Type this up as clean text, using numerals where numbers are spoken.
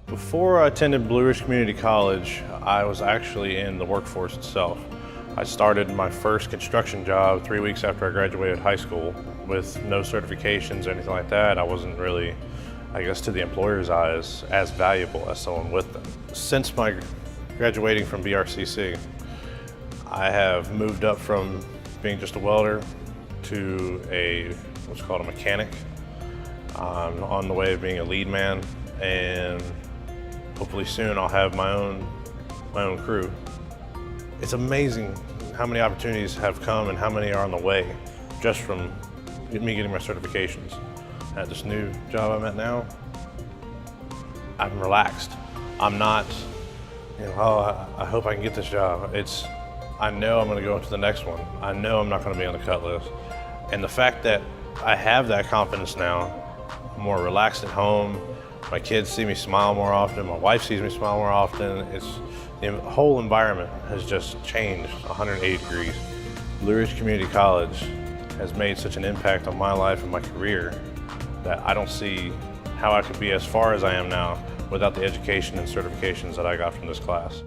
Before I attended Blue Ridge Community College, I was actually in the workforce itself. I started my first construction job 3 weeks after I graduated high school with no certifications or anything like that. I wasn't really, I guess, to the employer's eyes, as valuable as someone with them. Since my graduating from BRCC, I have moved up from being just a welder to what's called a mechanic. I'm on the way of being a lead man, and hopefully soon I'll have my own crew. It's amazing how many opportunities have come and how many are on the way just from me getting my certifications. At this new job I'm at now, I'm relaxed. I'm not, oh, I hope I can get this job. I know I'm gonna go into the next one. I know I'm not gonna be on the cut list. And the fact that I have that confidence now, I'm more relaxed at home. My kids see me smile more often. My wife sees me smile more often. The whole environment has just changed 180 degrees. Blue Ridge Community College has made such an impact on my life and my career that I don't see how I could be as far as I am now without the education and certifications that I got from this class.